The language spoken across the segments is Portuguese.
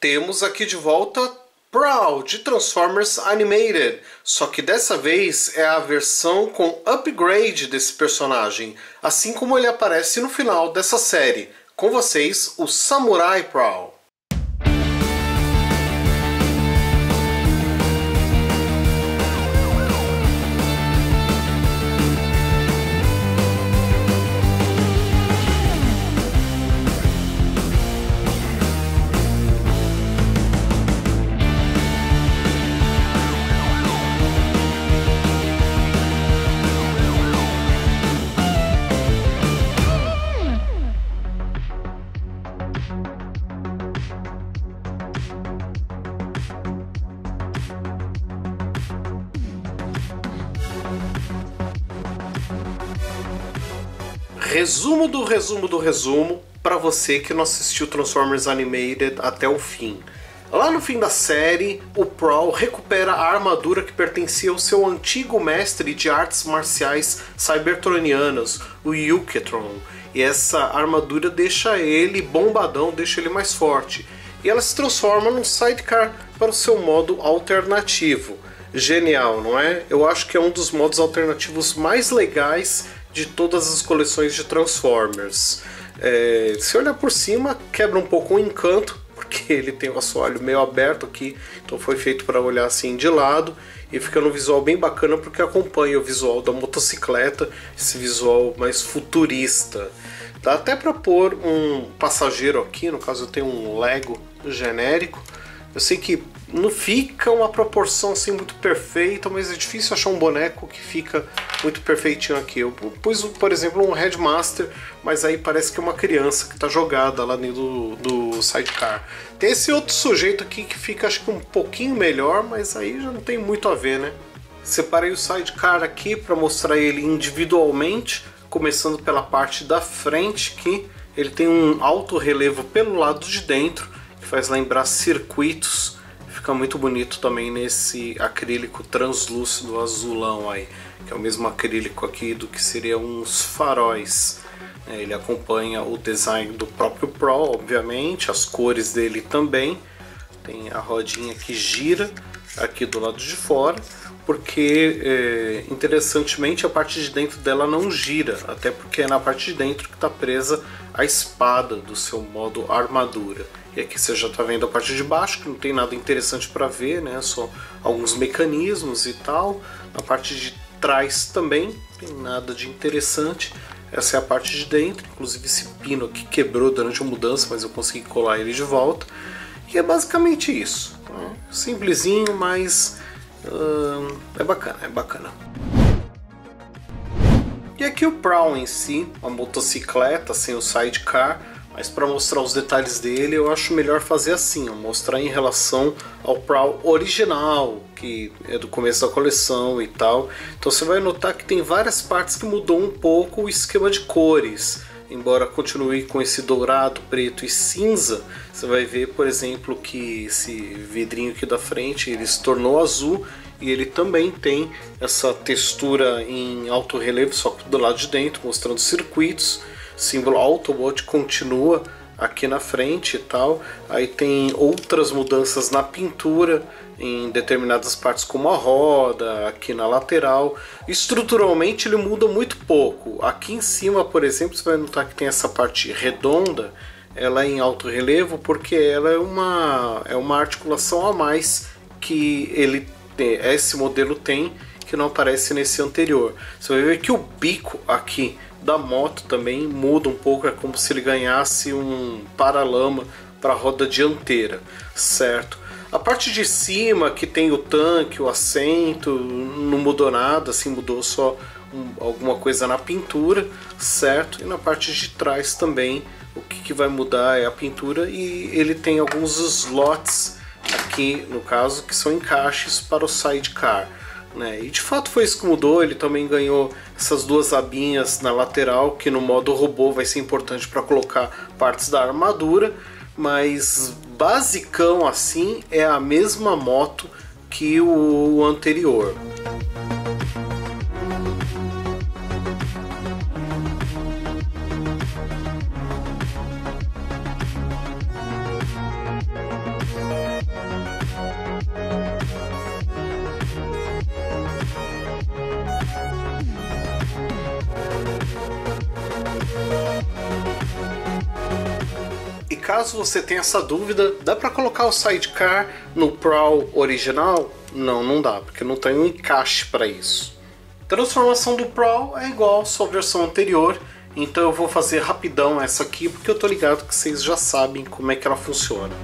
Temos aqui de volta Prowl de Transformers Animated, só que dessa vez é a versão com upgrade desse personagem, assim como ele aparece no final dessa série. Com vocês, o Samurai Prowl. Resumo do resumo do resumo para você que não assistiu Transformers Animated até o fim. Lá no fim da série, o Prowl recupera a armadura que pertencia ao seu antigo mestre de artes marciais cybertronianas, o Yuketron. E essa armadura deixa ele bombadão, deixa ele mais forte. E ela se transforma num sidecar para o seu modo alternativo. Genial, não é? Eu acho que é um dos modos alternativos mais legais de todas as coleções de Transformers. Se olhar por cima, quebra um pouco o encanto, porque ele tem o assoalho meio aberto aqui, então foi feito para olhar assim de lado, e fica num visual bem bacana porque acompanha o visual da motocicleta, esse visual mais futurista. Dá até para pôr um passageiro aqui, no caso eu tenho um Lego genérico. Eu sei que não fica uma proporção assim muito perfeita, mas é difícil achar um boneco que fica muito perfeitinho aqui. Eu pus, por exemplo, um Headmaster, mas aí parece que é uma criança que está jogada lá dentro do sidecar. Tem esse outro sujeito aqui que fica, acho que um pouquinho melhor, mas aí já não tem muito a ver, né? Separei o sidecar aqui para mostrar ele individualmente, começando pela parte da frente, que ele tem um alto relevo pelo lado de dentro, que faz lembrar circuitos. Fica muito bonito também nesse acrílico translúcido azulão aí, que é o mesmo acrílico aqui do que seriam uns faróis. Ele acompanha o design do próprio Prowl, obviamente, as cores dele também. Tem a rodinha que gira aqui do lado de fora, porque interessantemente a parte de dentro dela não gira, até porque é na parte de dentro que está presa a espada do seu modo armadura. E aqui você já está vendo a parte de baixo, que não tem nada interessante para ver, né? Só alguns mecanismos e tal. Na parte de trás também não tem nada de interessante. Essa é a parte de dentro, inclusive esse pino aqui quebrou durante a mudança, mas eu consegui colar ele de volta. E é basicamente isso, né? Simplesinho, mas é bacana, é bacana. E aqui o Prowl em si, uma motocicleta sem o sidecar, mas para mostrar os detalhes dele eu acho melhor fazer assim, mostrar em relação ao Prowl original, que é do começo da coleção e tal. Então você vai notar que tem várias partes que mudou um pouco o esquema de cores. Embora continue com esse dourado, preto e cinza, você vai ver, por exemplo, que esse vidrinho aqui da frente ele se tornou azul, e ele também tem essa textura em alto relevo, só que do lado de dentro, mostrando circuitos. O símbolo Autobot continua aqui na frente e tal. Aí tem outras mudanças na pintura em determinadas partes, como a roda, aqui na lateral. Estruturalmente ele muda muito pouco. Aqui em cima, por exemplo, você vai notar que tem essa parte redonda, ela é em alto relevo porque ela é uma articulação a mais que esse modelo tem, que não aparece nesse anterior. Você vai ver que o bico aqui da moto também muda um pouco, é como se ele ganhasse um paralama para a roda dianteira, certo? A parte de cima, que tem o tanque, o assento, não mudou nada, assim, mudou só alguma coisa na pintura, certo? E na parte de trás também, o que vai mudar é a pintura, e ele tem alguns slots aqui, no caso, que são encaixes para o sidecar, né? E de fato foi isso que mudou. Ele também ganhou essas duas abinhas na lateral, que no modo robô vai ser importante para colocar partes da armadura, mas basicão assim é a mesma moto que o anterior. caso você tenha essa dúvida, dá para colocar o sidecar no Prowl original? Não, não dá, porque não tem um encaixe para isso. Transformação do Prowl é igual à sua versão anterior, então eu vou fazer rapidão essa aqui, porque eu tô ligado que vocês já sabem como é que ela funciona.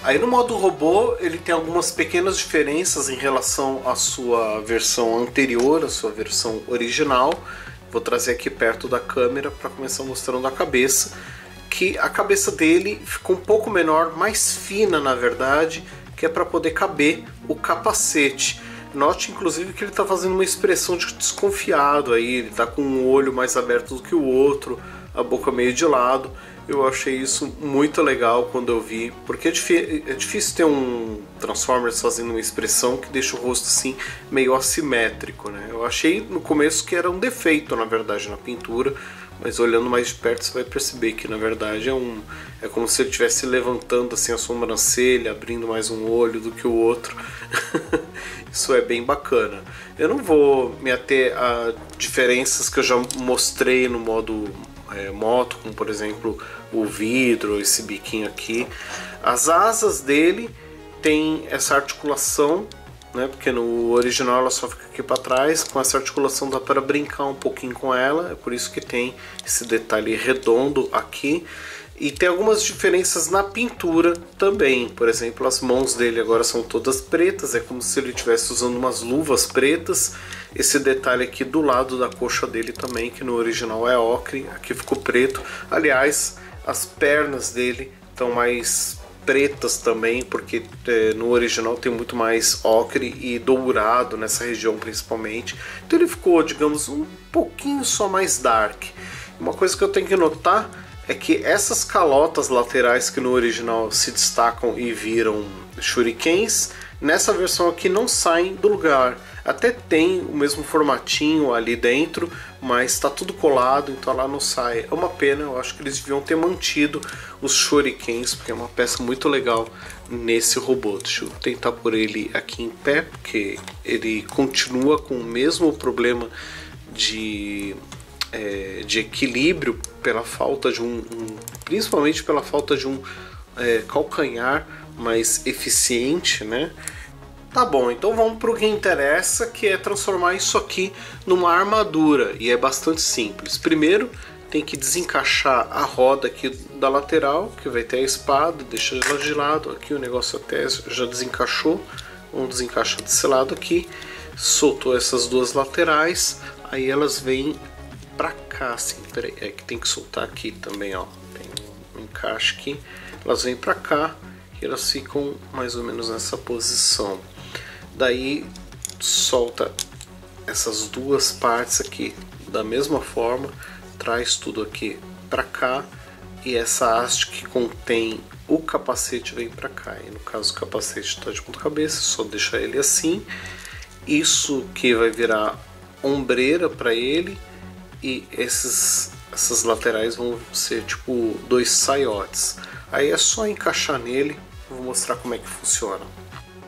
Aí no modo robô ele tem algumas pequenas diferenças em relação à sua versão anterior, à sua versão original. Vou trazer aqui perto da câmera para começar mostrando a cabeça. Que a cabeça dele ficou um pouco menor, mais fina na verdade, que é para poder caber o capacete. Note inclusive que ele está fazendo uma expressão de desconfiado aí, ele está com um olho mais aberto do que o outro, a boca meio de lado. Eu achei isso muito legal quando eu vi, porque é difícil ter um Transformers fazendo uma expressão que deixa o rosto assim meio assimétrico, né? Eu achei no começo que era um defeito, na verdade, na pintura, mas olhando mais de perto você vai perceber que na verdade é como se ele estivesse levantando assim a sobrancelha, abrindo mais um olho do que o outro. Isso é bem bacana. Eu não vou me ater a diferenças que eu já mostrei no modo moto, como por exemplo o vidro, esse biquinho aqui. As asas dele tem essa articulação, né, porque no original ela só fica aqui para trás. Com essa articulação dá para brincar um pouquinho com ela, é por isso que tem esse detalhe redondo aqui. E tem algumas diferenças na pintura também. Por exemplo, as mãos dele agora são todas pretas, é como se ele estivesse usando umas luvas pretas. Esse detalhe aqui do lado da coxa dele também, que no original é ocre, aqui ficou preto. Aliás, as pernas dele estão mais pretas também, porque no original tem muito mais ocre e dourado nessa região principalmente. Então ele ficou, digamos, um pouquinho só mais dark. Uma coisa que eu tenho que notar é que essas calotas laterais que no original se destacam e viram shurikens, nessa versão aqui não saem do lugar. Até tem o mesmo formatinho ali dentro, mas está tudo colado, então ela não sai. É uma pena, eu acho que eles deviam ter mantido os shurikens, porque é uma peça muito legal nesse robô. Deixa eu tentar pôr ele aqui em pé, porque ele continua com o mesmo problema de equilíbrio pela falta de principalmente pela falta de um calcanhar mais eficiente, né? Tá bom, então vamos para o que interessa, que é transformar isso aqui numa armadura, e é bastante simples. Primeiro tem que desencaixar a roda aqui da lateral, que vai ter a espada, deixa ela de lado. Aqui o negócio até já desencaixou, vamos desencaixar desse lado aqui. Soltou essas duas laterais, aí elas vêm pra cá, assim, peraí, é que tem que soltar aqui também, ó, tem um encaixe aqui, elas vêm pra cá e elas ficam mais ou menos nessa posição. Daí solta essas duas partes aqui da mesma forma, traz tudo aqui pra cá, e essa haste que contém o capacete vem pra cá, e no caso o capacete está de ponta cabeça, só deixar ele assim. Isso que vai virar ombreira para ele, e essas laterais vão ser tipo dois saiotes. Aí é só encaixar nele, vou mostrar como é que funciona.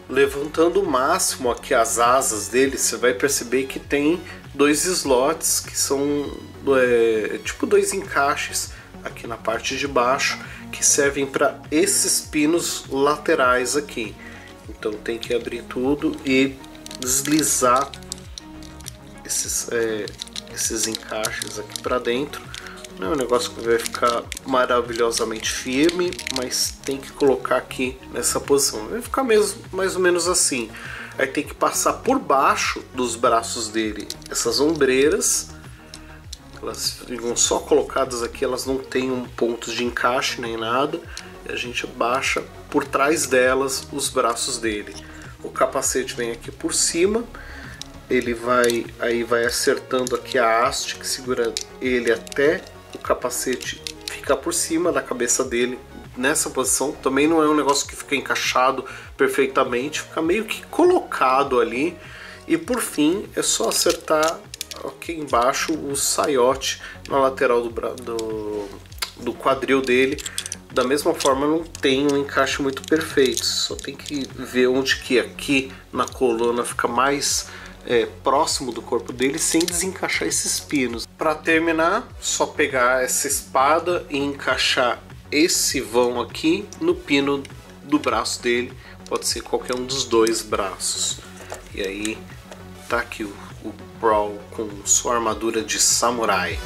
Levantando o máximo aqui as asas dele, você vai perceber que tem dois slots que são tipo dois encaixes aqui na parte de baixo, que servem para esses pinos laterais aqui. Então tem que abrir tudo e deslizar esses encaixes aqui para dentro. Não é um negócio que vai ficar maravilhosamente firme, mas tem que colocar aqui nessa posição. Vai ficar mesmo mais ou menos assim. Aí tem que passar por baixo dos braços dele essas ombreiras. Elas ficam só colocadas aqui, elas não têm pontos de encaixe nem nada. E a gente baixa por trás delas os braços dele. O capacete vem aqui por cima. Ele vai acertando aqui a haste que segura ele até o capacete ficar por cima da cabeça dele nessa posição. Também não é um negócio que fica encaixado perfeitamente, fica meio que colocado ali. E por fim é só acertar aqui embaixo o saiote na lateral do quadril dele. Da mesma forma, não tem um encaixe muito perfeito, só tem que ver onde que aqui na coluna fica mais próximo do corpo dele sem desencaixar esses pinos. Para terminar, só pegar essa espada e encaixar esse vão aqui no pino do braço dele, pode ser qualquer um dos dois braços. E aí tá aqui o Prowl com sua armadura de samurai.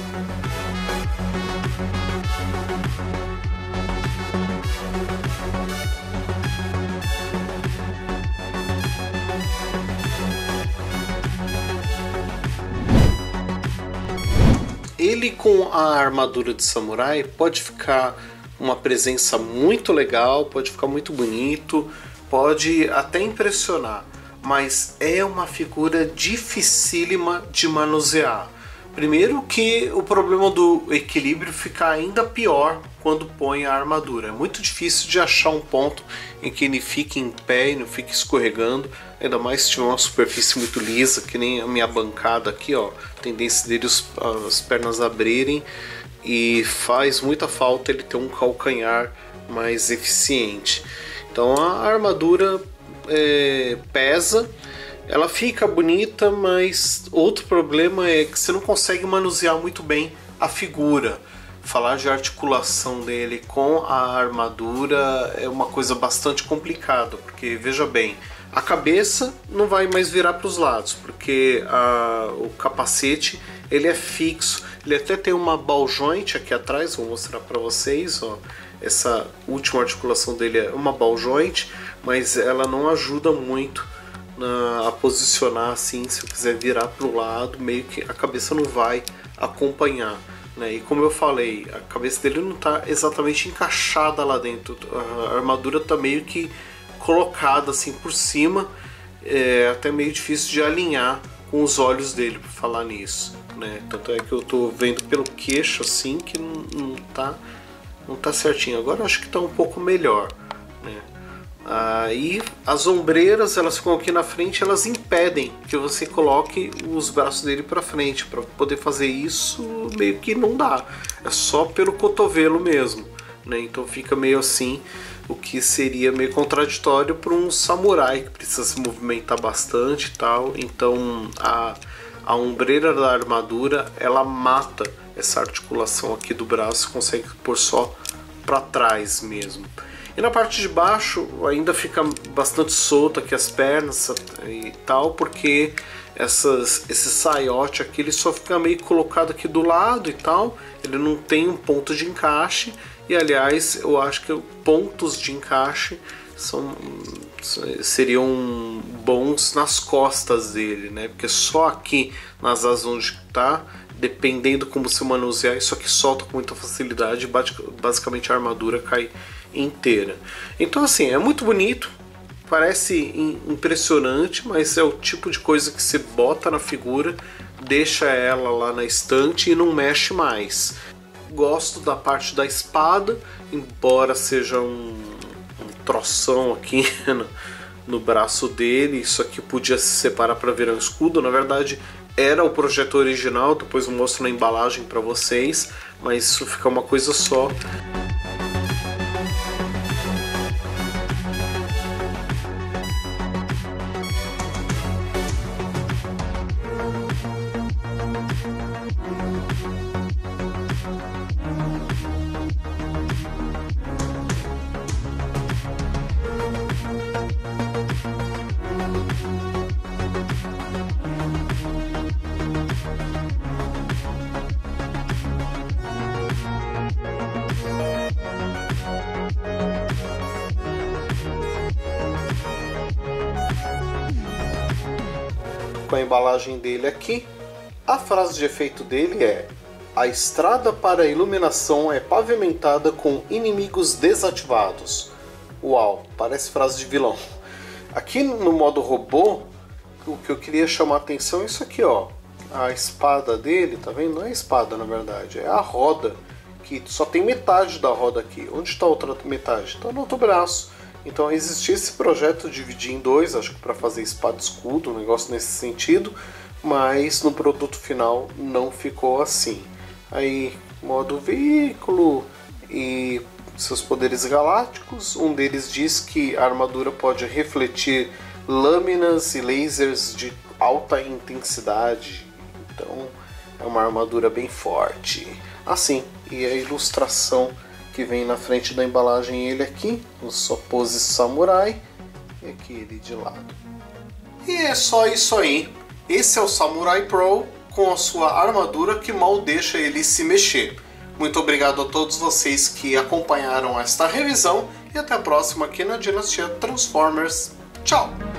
Ele com a armadura de samurai pode ficar uma presença muito legal, pode ficar muito bonito, pode até impressionar, mas é uma figura dificílima de manusear. Primeiro que o problema do equilíbrio fica ainda pior quando põe a armadura. É muito difícil de achar um ponto em que ele fique em pé e não fique escorregando, ainda mais se tiver uma superfície muito lisa, que nem a minha bancada aqui, ó. A tendência dele as pernas abrirem e faz muita falta ele ter um calcanhar mais eficiente. Então a armadura pesa. Ela fica bonita, mas outro problema é que você não consegue manusear muito bem a figura. Falar de articulação dele com a armadura é uma coisa bastante complicada, porque veja bem, a cabeça não vai mais virar para os lados, porque o capacete ele é fixo. Ele até tem uma ball joint aqui atrás, vou mostrar para vocês, ó. Essa última articulação dele é uma ball joint, mas ela não ajuda muito a posicionar assim. Se eu quiser virar para o lado, meio que a cabeça não vai acompanhar, né? E como eu falei, a cabeça dele não está exatamente encaixada lá dentro, a armadura está meio que colocada assim por cima, até meio difícil de alinhar com os olhos dele, por falar nisso, né? Tanto é que eu estou vendo pelo queixo assim que não tá certinho. Agora eu acho que está um pouco melhor, né? E as ombreiras, elas ficam aqui na frente, elas impedem que você coloque os braços dele para frente. Para poder fazer isso, meio que não dá, é só pelo cotovelo mesmo, né? Então fica meio assim, o que seria meio contraditório para um samurai que precisa se movimentar bastante e tal. Então a ombreira da armadura, ela mata essa articulação aqui do braço, consegue pôr só para trás mesmo. E na parte de baixo ainda fica bastante solto aqui as pernas e tal, porque esse saiote aqui ele só fica meio colocado aqui do lado e tal, ele não tem um ponto de encaixe. E aliás, eu acho que pontos de encaixe seriam bons nas costas dele, né? Porque só aqui nas asas onde tá, dependendo como se manusear, isso aqui solta com muita facilidade e basicamente a armadura cai inteira. Então assim, é muito bonito, parece impressionante, mas é o tipo de coisa que você bota na figura, deixa ela lá na estante e não mexe mais. Gosto da parte da espada, embora seja um troção aqui no braço dele. Isso aqui podia se separar para virar um escudo, na verdade era o projeto original, depois eu mostro na embalagem para vocês, mas isso fica uma coisa só. Com a embalagem dele aqui, a frase de efeito dele é: a estrada para a iluminação é pavimentada com inimigos desativados. Uau, parece frase de vilão. Aqui no modo robô, o que eu queria chamar a atenção é isso aqui, ó. A espada dele, tá vendo? Não é a espada, na verdade, é a roda, que só tem metade da roda aqui. Onde está a outra metade? Está no outro braço. Então existia esse projeto de dividir em dois, acho que para fazer espada e escudo, um negócio nesse sentido, mas no produto final não ficou assim. Aí, modo veículo e seus poderes galácticos. Um deles diz que a armadura pode refletir lâminas e lasers de alta intensidade. Então é uma armadura bem forte. Assim, e a ilustração que vem na frente da embalagem, ele aqui, na sua pose samurai, e aqui ele de lado. E é só isso aí. Esse é o Samurai Pro com a sua armadura que mal deixa ele se mexer. Muito obrigado a todos vocês que acompanharam esta revisão e até a próxima aqui na Dinastia Transformers. Tchau!